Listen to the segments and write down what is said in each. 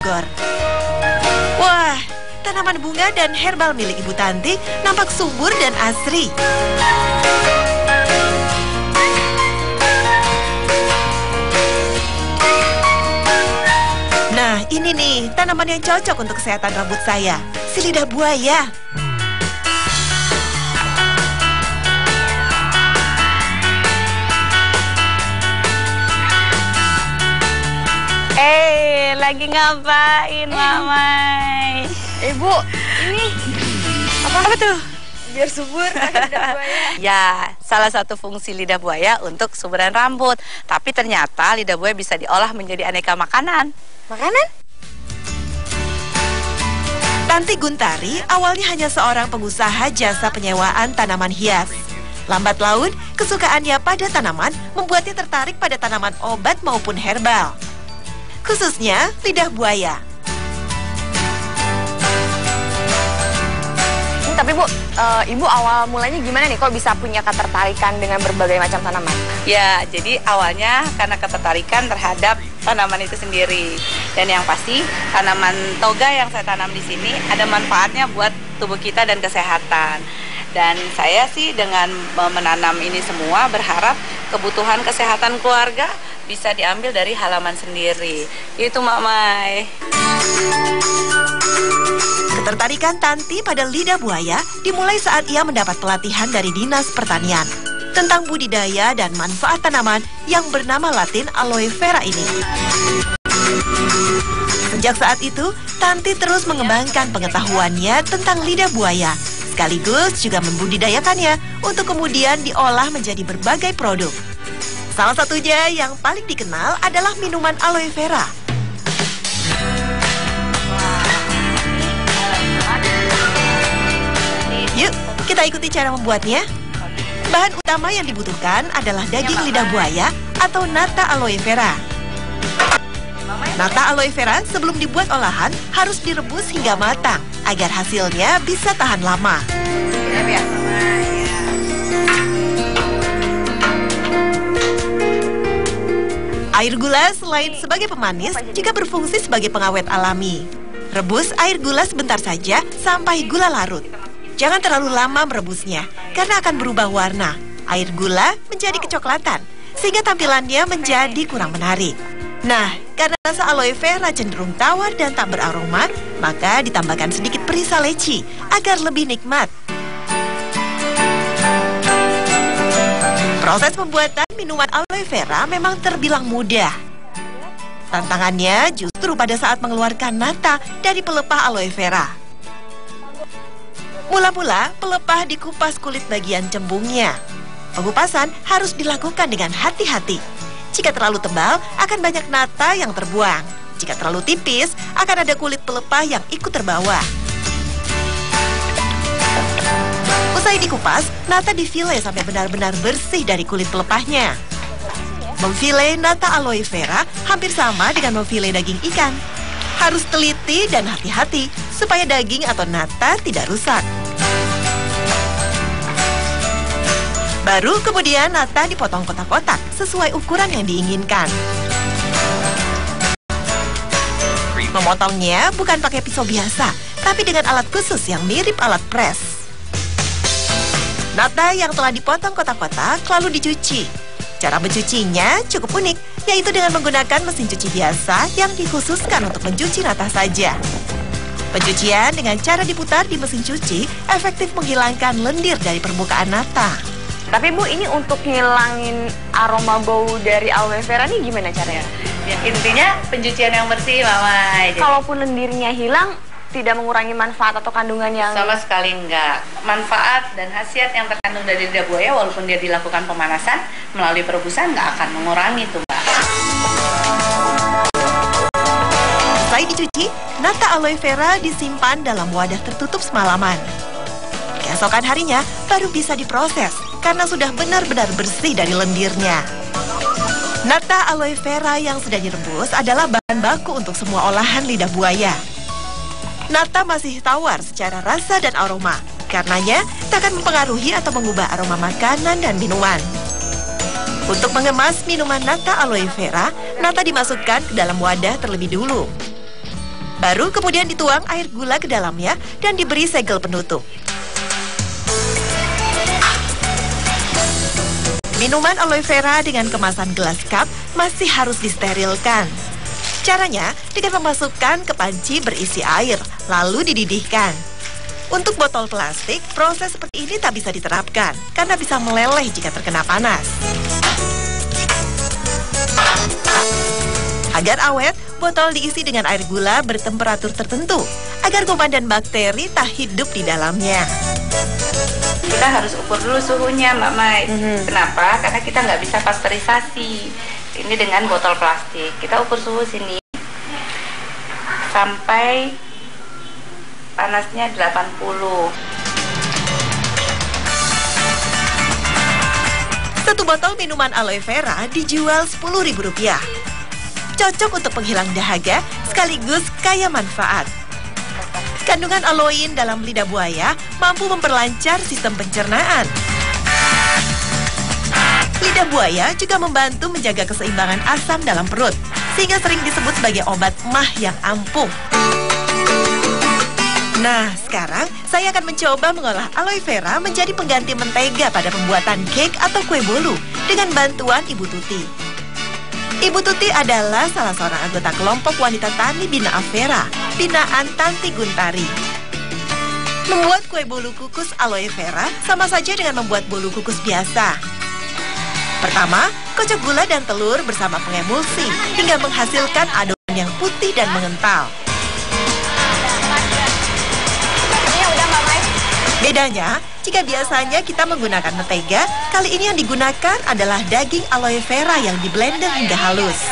Bogor. Wah, tanaman bunga dan herbal milik Ibu Tanti nampak subur dan asri. Nah, ini nih tanaman yang cocok untuk kesehatan rambut saya, si lidah buaya. Lagi ngapain, Mamai? Ibu, ini Apa tuh? biar subur lidah buaya. Ya, salah satu fungsi lidah buaya untuk suburan rambut. Tapi ternyata lidah buaya bisa diolah menjadi aneka makanan. Makanan? Tanti Guntari awalnya hanya seorang pengusaha jasa penyewaan tanaman hias. Lambat laun, kesukaannya pada tanaman membuatnya tertarik pada tanaman obat maupun herbal. Khususnya lidah buaya. Tapi Bu, Ibu awal mulanya gimana nih kok bisa punya ketertarikan dengan berbagai macam tanaman? Ya, jadi awalnya karena ketertarikan terhadap tanaman itu sendiri. Dan yang pasti, tanaman toga yang saya tanam di sini ada manfaatnya buat tubuh kita dan kesehatan. Dan saya sih dengan menanam ini semua berharap kebutuhan kesehatan keluarga bisa diambil dari halaman sendiri. Itu Mak Mai. Ketertarikan Tanti pada lidah buaya dimulai saat ia mendapat pelatihan dari Dinas Pertanian tentang budidaya dan manfaat tanaman yang bernama Latin aloe vera ini. Sejak saat itu, Tanti terus mengembangkan pengetahuannya tentang lidah buaya, sekaligus juga membudidayakannya untuk kemudian diolah menjadi berbagai produk. Salah satunya yang paling dikenal adalah minuman aloe vera. Yuk, kita ikuti cara membuatnya. Bahan utama yang dibutuhkan adalah daging lidah buaya atau nata aloe vera. Nata aloe vera sebelum dibuat olahan harus direbus hingga matang agar hasilnya bisa tahan lama. Air gula selain sebagai pemanis juga berfungsi sebagai pengawet alami. Rebus air gula sebentar saja sampai gula larut. Jangan terlalu lama merebusnya karena akan berubah warna. Air gula menjadi kecoklatan sehingga tampilannya menjadi kurang menarik. Nah, karena rasa aloe vera cenderung tawar dan tak beraroma, maka ditambahkan sedikit perisa leci agar lebih nikmat. Proses pembuatan minuman aloe vera memang terbilang mudah. Tantangannya justru pada saat mengeluarkan nata dari pelepah aloe vera. Mula-mula, pelepah dikupas kulit bagian cembungnya. Pengupasan harus dilakukan dengan hati-hati. Jika terlalu tebal, akan banyak nata yang terbuang. Jika terlalu tipis, akan ada kulit pelepah yang ikut terbawa. Usai dikupas, nata difile sampai benar-benar bersih dari kulit pelepahnya. Memfile nata aloe vera hampir sama dengan memfile daging ikan. Harus teliti dan hati-hati supaya daging atau nata tidak rusak. Baru kemudian nata dipotong kotak-kotak sesuai ukuran yang diinginkan. Memotongnya bukan pakai pisau biasa, tapi dengan alat khusus yang mirip alat pres. Nata yang telah dipotong kotak-kotak lalu dicuci. Cara mencucinya cukup unik, yaitu dengan menggunakan mesin cuci biasa yang dikhususkan untuk mencuci nata saja. Pencucian dengan cara diputar di mesin cuci efektif menghilangkan lendir dari permukaan nata. Tapi Bu, ini untuk ngilangin aroma bau dari aloe vera ini gimana caranya? Ya, intinya pencucian yang bersih, Mama. Kalaupun lendirnya hilang, tidak mengurangi manfaat atau kandungan yang... Sama sekali enggak. Manfaat dan khasiat yang terkandung dari lidah buaya walaupun dia dilakukan pemanasan melalui perebusan nggak akan mengurangi tuh, Mbak. Setelah dicuci, nata aloe vera disimpan dalam wadah tertutup semalaman. Keesokan harinya baru bisa diproses karena sudah benar-benar bersih dari lendirnya. Nata aloe vera yang sudah direbus adalah bahan baku untuk semua olahan lidah buaya. Nata masih tawar secara rasa dan aroma, karenanya tak akan mempengaruhi atau mengubah aroma makanan dan minuman. Untuk mengemas minuman nata aloe vera, nata dimasukkan ke dalam wadah terlebih dulu. Baru kemudian dituang air gula ke dalamnya dan diberi segel penutup. Minuman aloe vera dengan kemasan gelas cup masih harus disterilkan. Caranya dengan memasukkan ke panci berisi air, lalu dididihkan. Untuk botol plastik, proses seperti ini tak bisa diterapkan karena bisa meleleh jika terkena panas. Agar awet, botol diisi dengan air gula bertemperatur tertentu agar kuman dan bakteri tak hidup di dalamnya. Kita harus ukur dulu suhunya, Mbak Mai. Kenapa? Karena kita nggak bisa pasteurisasi ini dengan botol plastik. Kita ukur suhu sini sampai panasnya 80. Satu botol minuman aloe vera dijual Rp10.000. Cocok untuk penghilang dahaga sekaligus kaya manfaat. Kandungan aloin dalam lidah buaya mampu memperlancar sistem pencernaan. Lidah buaya juga membantu menjaga keseimbangan asam dalam perut, sehingga sering disebut sebagai obat mah yang ampuh. Nah, sekarang saya akan mencoba mengolah aloe vera menjadi pengganti mentega pada pembuatan cake atau kue bolu dengan bantuan Ibu Tuti. Ibu Tuti adalah salah seorang anggota kelompok wanita tani Bina Avera, binaan Tanti Guntari. Membuat kue bolu kukus aloe vera sama saja dengan membuat bolu kukus biasa. Pertama, kocok gula dan telur bersama pengemulsi hingga menghasilkan adonan yang putih dan mengental. Bedanya, jika biasanya kita menggunakan mentega, kali ini yang digunakan adalah daging aloe vera yang diblender hingga halus.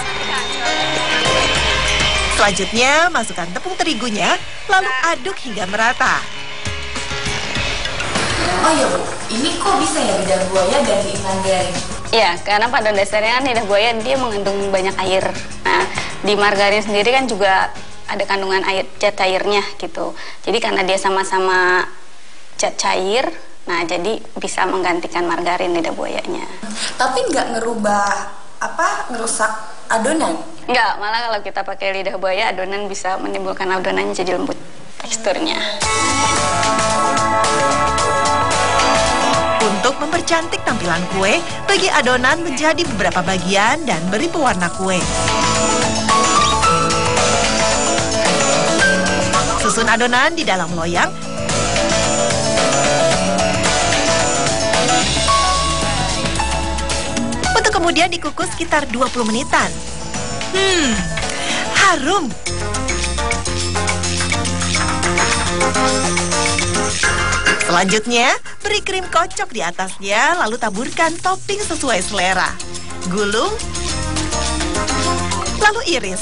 Selanjutnya, masukkan tepung terigunya, lalu aduk hingga merata. Oh iya Bu, ini kok bisa ya lidah buaya gantiin margarin? Iya, karena pada dasarnya kan lidah buaya dia mengandung banyak air. Nah, di margarin sendiri kan juga ada kandungan air, zat cairnya gitu. Jadi karena dia sama-sama zat cair, nah jadi bisa menggantikan margarin lidah buayanya. Tapi nggak ngerusak adonan? Enggak, malah kalau kita pakai lidah buaya, adonan bisa menimbulkan adonannya jadi lembut teksturnya. Untuk mempercantik tampilan kue, bagi adonan menjadi beberapa bagian dan beri pewarna kue. Susun adonan di dalam loyang. Untuk kemudian dikukus sekitar 20 menitan. Harum. Selanjutnya, beri krim kocok di atasnya, lalu taburkan topping sesuai selera. Gulung, lalu iris.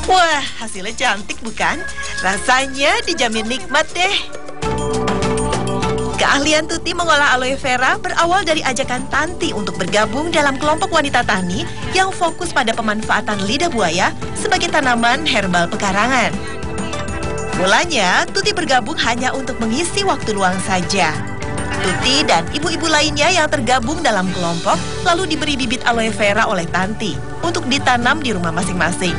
Wah, hasilnya cantik bukan? Rasanya dijamin nikmat deh. Keahlian Tuti mengolah aloe vera berawal dari ajakan Tanti untuk bergabung dalam kelompok wanita tani yang fokus pada pemanfaatan lidah buaya sebagai tanaman herbal pekarangan. Mulanya, Tuti bergabung hanya untuk mengisi waktu luang saja. Tuti dan ibu-ibu lainnya yang tergabung dalam kelompok lalu diberi bibit aloe vera oleh Tanti untuk ditanam di rumah masing-masing.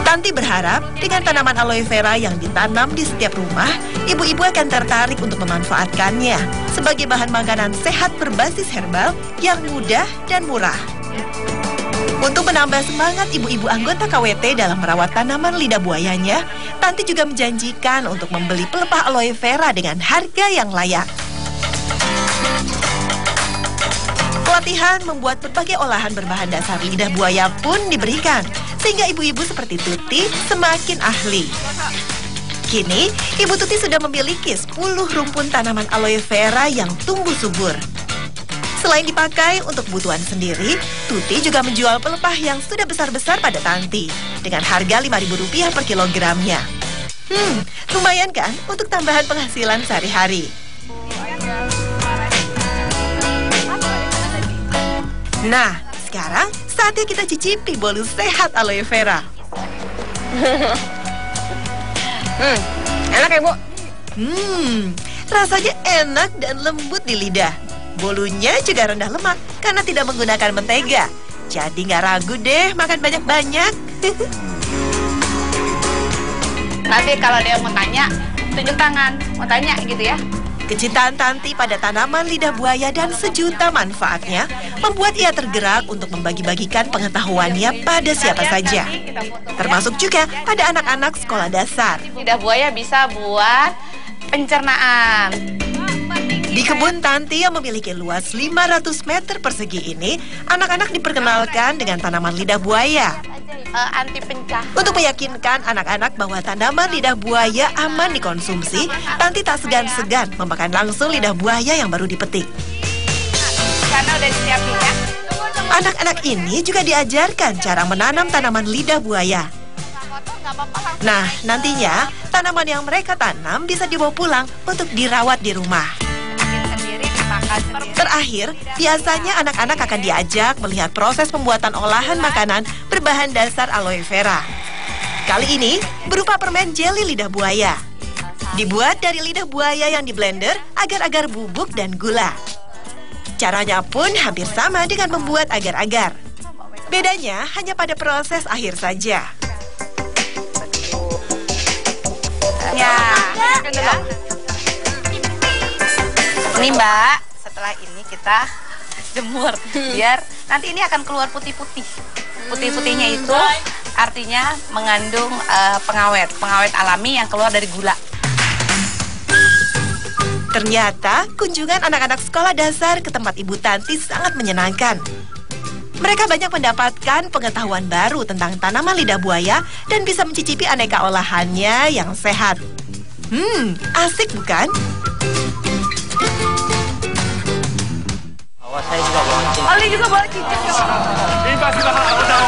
Tanti berharap dengan tanaman aloe vera yang ditanam di setiap rumah, ibu-ibu akan tertarik untuk memanfaatkannya sebagai bahan makanan sehat berbasis herbal yang mudah dan murah. Untuk menambah semangat ibu-ibu anggota KWT dalam merawat tanaman lidah buayanya, Tanti juga menjanjikan untuk membeli pelepah aloe vera dengan harga yang layak. Pelatihan membuat berbagai olahan berbahan dasar lidah buaya pun diberikan, sehingga ibu-ibu seperti Tuti semakin ahli. Kini, Ibu Tuti sudah memiliki 10 rumpun tanaman aloe vera yang tumbuh subur. Selain dipakai untuk kebutuhan sendiri, Tuti juga menjual pelepah yang sudah besar-besar pada Tanti dengan harga Rp5.000 per kilogramnya. Lumayan kan untuk tambahan penghasilan sehari-hari. Nah, sekarang saatnya kita cicipi bolu sehat aloe vera. Enak ya, Bu? Rasanya enak dan lembut di lidah. Bolunya juga rendah lemak karena tidak menggunakan mentega. Jadi nggak ragu deh makan banyak-banyak. Nanti kalau dia mau tanya, tunjuk tangan, mau tanya gitu ya. Kecintaan Tanti pada tanaman lidah buaya dan sejuta manfaatnya membuat ia tergerak untuk membagi-bagikan pengetahuannya pada siapa saja, termasuk juga pada anak-anak sekolah dasar. Lidah buaya bisa buat pencernaan. Di kebun Tanti yang memiliki luas 500 meter persegi ini, anak-anak diperkenalkan dengan tanaman lidah buaya. Anti pencah. Untuk meyakinkan anak-anak bahwa tanaman lidah buaya aman dikonsumsi, Tanti tak segan-segan memakan langsung lidah buaya yang baru dipetik. Karena udah disiapin ya. Anak-anak ini juga diajarkan cara menanam tanaman lidah buaya. Nah, nantinya tanaman yang mereka tanam bisa dibawa pulang untuk dirawat di rumah. Terakhir, biasanya anak-anak akan diajak melihat proses pembuatan olahan makanan berbahan dasar aloe vera. Kali ini berupa permen jeli lidah buaya. Dibuat dari lidah buaya yang diblender agar-agar bubuk dan gula. Caranya pun hampir sama dengan membuat agar-agar. Bedanya hanya pada proses akhir saja. Ya. Ini Mbak, setelah ini kita jemur biar nanti ini akan keluar putih-putih. Putih-putihnya itu artinya mengandung pengawet alami yang keluar dari gula. Ternyata kunjungan anak-anak sekolah dasar ke tempat Ibu Tanti sangat menyenangkan. Mereka banyak mendapatkan pengetahuan baru tentang tanaman lidah buaya dan bisa mencicipi aneka olahannya yang sehat. Asik bukan? Saya juga bawa cicak. Oli juga bawa cicak. Ini pasti bakal tahu.